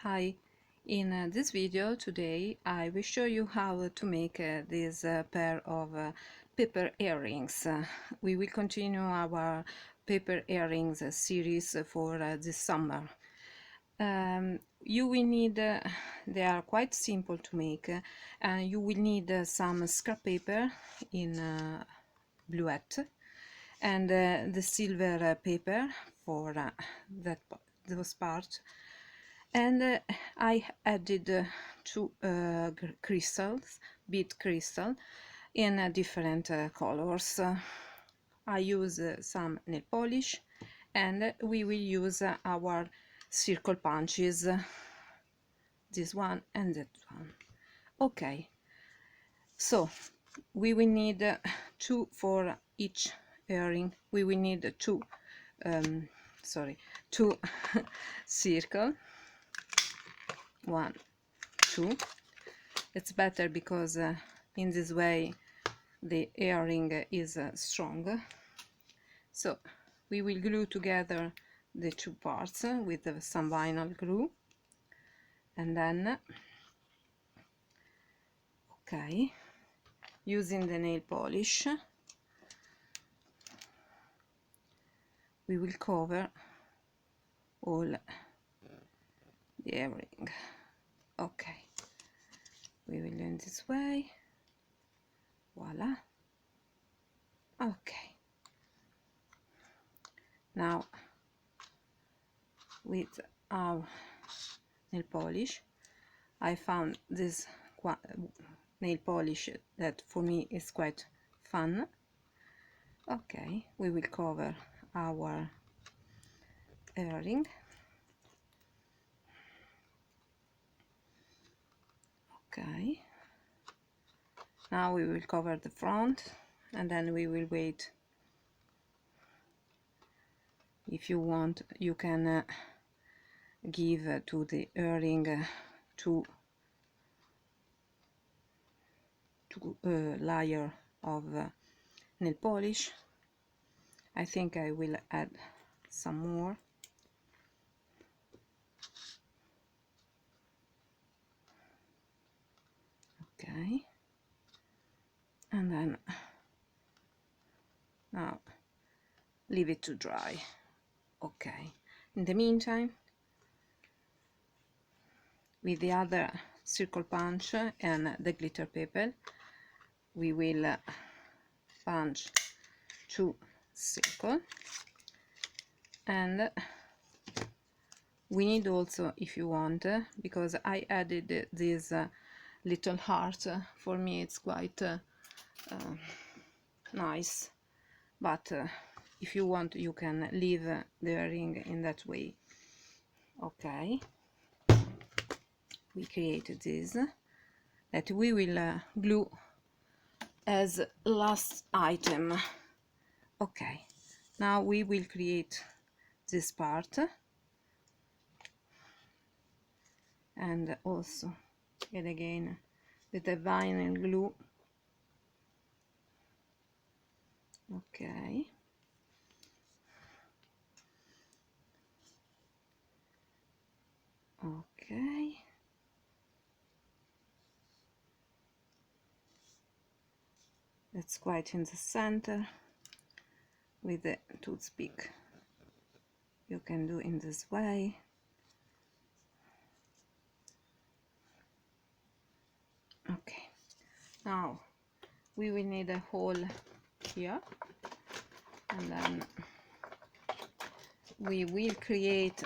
Hi, in this video today I will show you how to make this pair of paper earrings. We will continue our paper earrings series for this summer. You will need, they are quite simple to make, and you will need some scrap paper in bluette and the silver paper for those parts. And I added two crystals, bead crystal, in different colors. I use some nail polish, and we will use our circle punches, this one and that one. Okay, so we will need two for each earring. We will need two circle, 1, 2. It's better because in this way the earring is strong. So we will glue together the two parts with some vinyl glue, and then using the nail polish we will cover all the earring. We will do in this way. Voila. Now with our nail polish, I found this nail polish that for me is quite fun. We will cover our earring. Now we will cover the front, and then we will wait. If you want, you can give to the earring two layer of nail polish. I think I will add some more. And then now leave it to dry. In the meantime, with the other circle punch and the glitter paper, we will punch two circles, and we need also, if you want, because I added this little heart, for me it's quite nice, but if you want you can leave the ring in that way. We created this that we will glue as last item. Now we will create this part, and also yet again with the vinyl glue. That's quite in the center. With the toothpick you can do in this way. Now we will need a hole here, and then we will create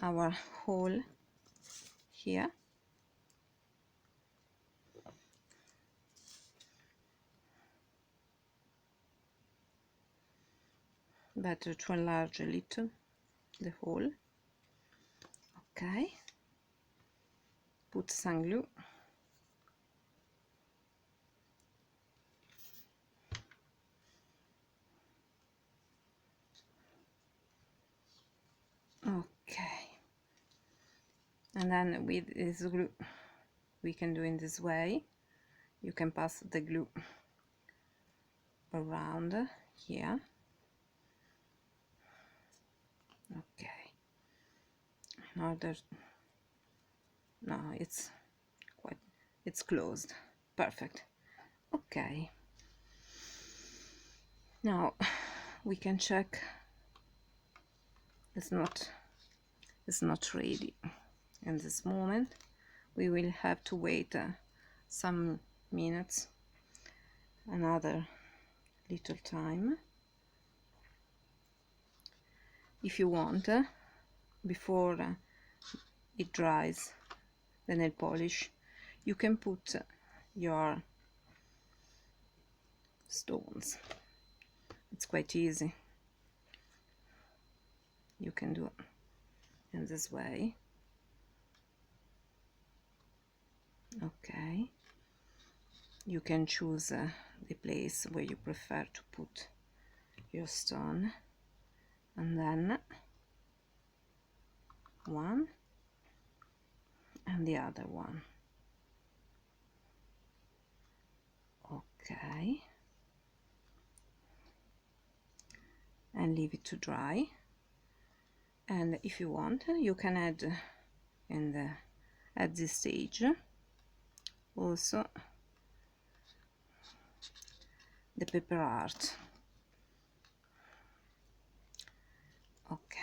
our hole here. Better to enlarge a little the hole. Put some glue. And then with this glue we can do in this way. You can pass the glue around here. In order no, it's closed. Perfect. Okay, now we can check. It's not ready. In this moment we will have to wait some minutes, another little time. If you want, before it dries, the nail polish, you can put your stones. It's quite easy. You can do it in this way. Okay, you can choose the place where you prefer to put your stone, and then one and the other one. Okay, and leave it to dry. And if you want, you can add at this stage also the paper art. Okay,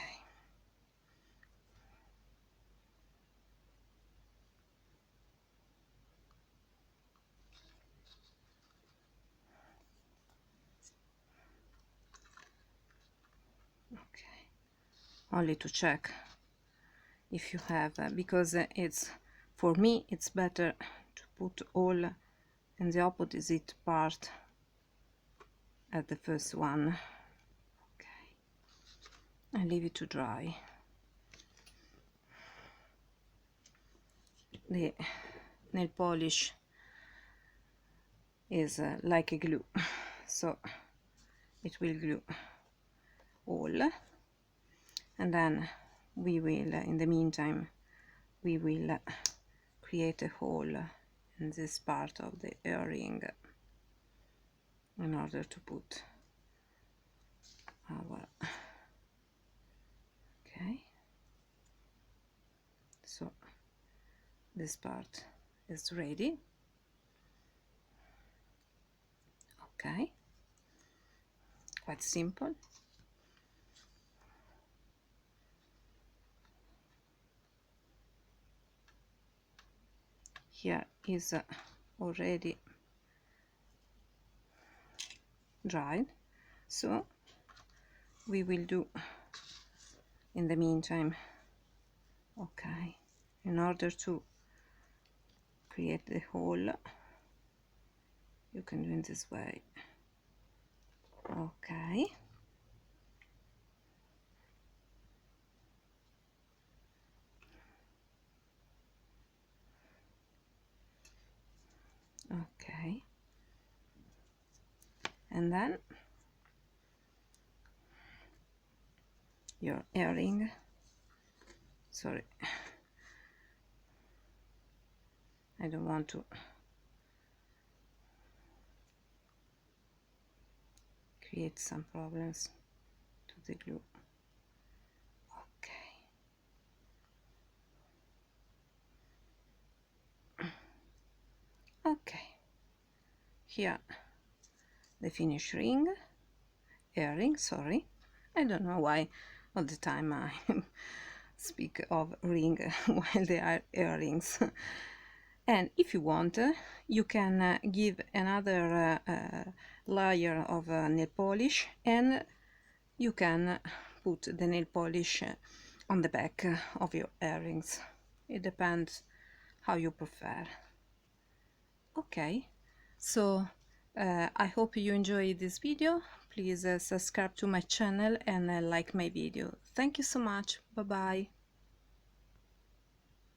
only to check if you have, because it's, for me it's better to put all in the opposite part at the first one. Okay, and leave it to dry. The nail polish is like a glue, so it will glue all, and then we will, in the meantime, we will create a hole in this part of the earring in order to put our, okay, so this part is ready. Okay, quite simple. Here is already dried, so we will do in the meantime, okay, in order to create the hole, you can do in this way. Okay, okay, and then your earring, sorry, I don't want to create some problems to the glue. Okay, here the finished earring, sorry, I don't know why all the time I speak of ring while they are earrings. And if you want, you can give another layer of nail polish, and you can put the nail polish on the back of your earrings. It depends how you prefer. Okay, so I hope you enjoyed this video. Please subscribe to my channel and like my video. Thank you so much. Bye bye.